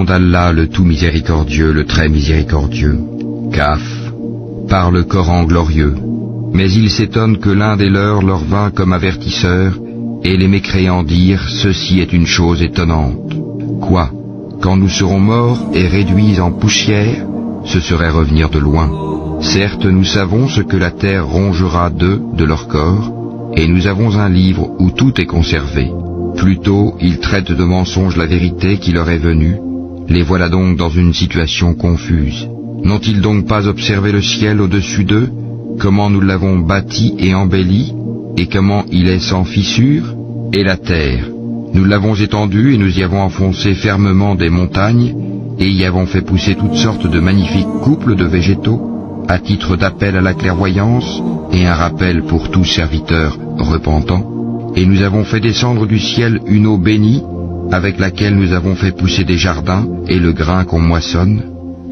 d'Allah le tout miséricordieux, le très miséricordieux. Kaf, par le Coran glorieux. Mais ils s'étonnent que l'un des leurs leur vint comme avertisseur, et les mécréants dirent, ceci est une chose étonnante. Quoi? Quand nous serons morts et réduits en poussière, ce serait revenir de loin. Certes, nous savons ce que la terre rongera d'eux, de leur corps, et nous avons un livre où tout est conservé. Plutôt, ils traitent de mensonge la vérité qui leur est venue. Les voilà donc dans une situation confuse. N'ont-ils donc pas observé le ciel au-dessus d'eux, comment nous l'avons bâti et embelli, et comment il est sans fissure? Et la terre, nous l'avons étendue et nous y avons enfoncé fermement des montagnes, et y avons fait pousser toutes sortes de magnifiques couples de végétaux, à titre d'appel à la clairvoyance, et un rappel pour tout serviteur repentant. Et nous avons fait descendre du ciel une eau bénie, avec laquelle nous avons fait pousser des jardins et le grain qu'on moissonne,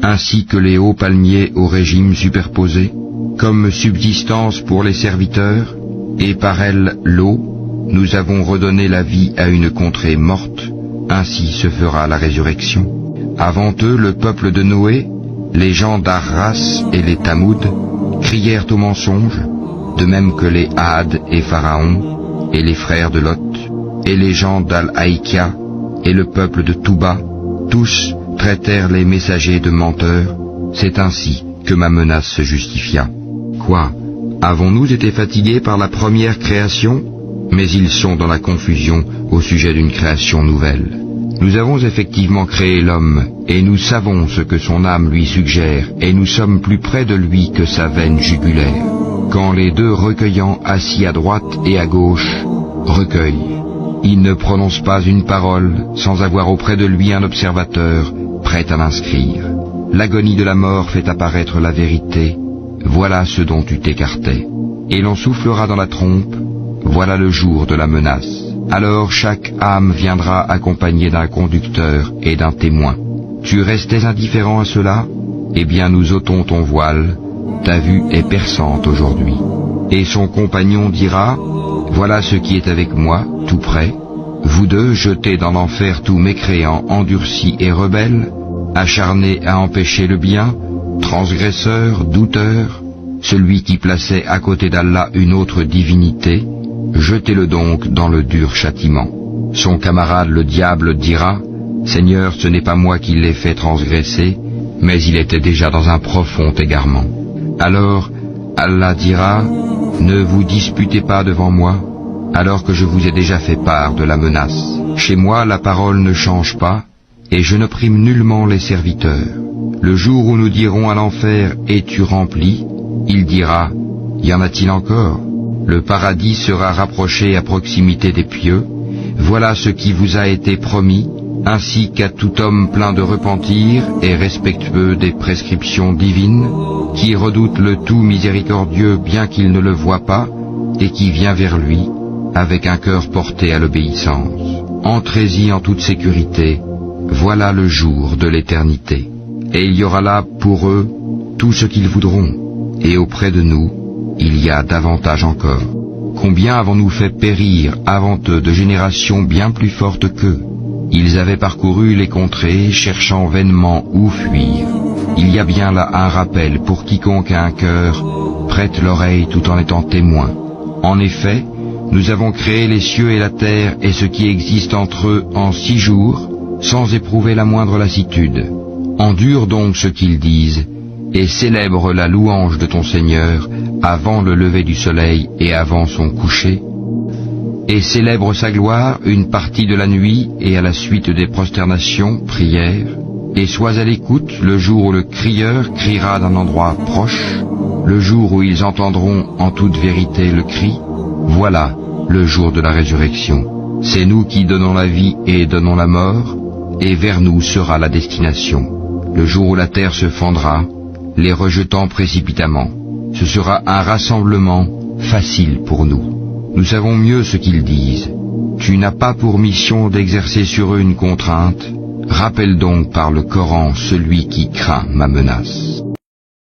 ainsi que les hauts palmiers au régime superposé, comme subsistance pour les serviteurs, et par elle l'eau, nous avons redonné la vie à une contrée morte, ainsi se fera la résurrection. Avant eux, le peuple de Noé, les gens d'Arras et les Tamoud, crièrent au mensonge, de même que les Had et Pharaon, et les frères de Lot, et les gens d'Al-Haïkia, et le peuple de Touba, tous traitèrent les messagers de menteurs. C'est ainsi que ma menace se justifia. Quoi? Avons-nous été fatigués par la première création? Mais ils sont dans la confusion au sujet d'une création nouvelle. Nous avons effectivement créé l'homme, et nous savons ce que son âme lui suggère, et nous sommes plus près de lui que sa veine jugulaire. Quand les deux recueillants assis à droite et à gauche recueillent, il ne prononce pas une parole sans avoir auprès de lui un observateur prêt à l'inscrire. L'agonie de la mort fait apparaître la vérité, voilà ce dont tu t'écartais. Et l'on soufflera dans la trompe, voilà le jour de la menace. Alors chaque âme viendra accompagnée d'un conducteur et d'un témoin. Tu restais indifférent à cela? Eh bien nous ôtons ton voile, ta vue est perçante aujourd'hui. Et son compagnon dira, voilà ce qui est avec moi, tout près. Vous deux jetés dans l'enfer tout mécréant, endurcis et rebelles, acharnés à empêcher le bien, transgresseurs, douteurs, celui qui plaçait à côté d'Allah une autre divinité, jetez-le donc dans le dur châtiment. Son camarade le diable dira, Seigneur, ce n'est pas moi qui l'ai fait transgresser, mais il était déjà dans un profond égarement. Alors, Allah dira, ne vous disputez pas devant moi, alors que je vous ai déjà fait part de la menace. Chez moi, la parole ne change pas, et je n'opprime nullement les serviteurs. Le jour où nous dirons à l'enfer, es-tu rempli? Il dira, y en a-t-il encore? Le paradis sera rapproché à proximité des pieux, voilà ce qui vous a été promis, ainsi qu'à tout homme plein de repentir et respectueux des prescriptions divines, qui redoute le tout miséricordieux bien qu'il ne le voie pas, et qui vient vers lui, avec un cœur porté à l'obéissance. Entrez-y en toute sécurité, voilà le jour de l'éternité. Et il y aura là pour eux tout ce qu'ils voudront, et auprès de nous, il y a davantage encore. Combien avons-nous fait périr avant eux de générations bien plus fortes qu'eux? Ils avaient parcouru les contrées, cherchant vainement où fuir. Il y a bien là un rappel pour quiconque a un cœur, prête l'oreille tout en étant témoin. En effet, nous avons créé les cieux et la terre et ce qui existe entre eux en 6 jours, sans éprouver la moindre lassitude. Endure donc ce qu'ils disent, et célèbre la louange de ton Seigneur avant le lever du soleil et avant son coucher, et célèbre sa gloire une partie de la nuit et à la suite des prosternations, prières, et sois à l'écoute le jour où le crieur criera d'un endroit proche, le jour où ils entendront en toute vérité le cri, voilà le jour de la résurrection. C'est nous qui donnons la vie et donnons la mort, et vers nous sera la destination. Le jour où la terre se fendra, les rejetant précipitamment. Ce sera un rassemblement facile pour nous. Nous savons mieux ce qu'ils disent. Tu n'as pas pour mission d'exercer sur eux une contrainte. Rappelle donc par le Coran celui qui craint ma menace.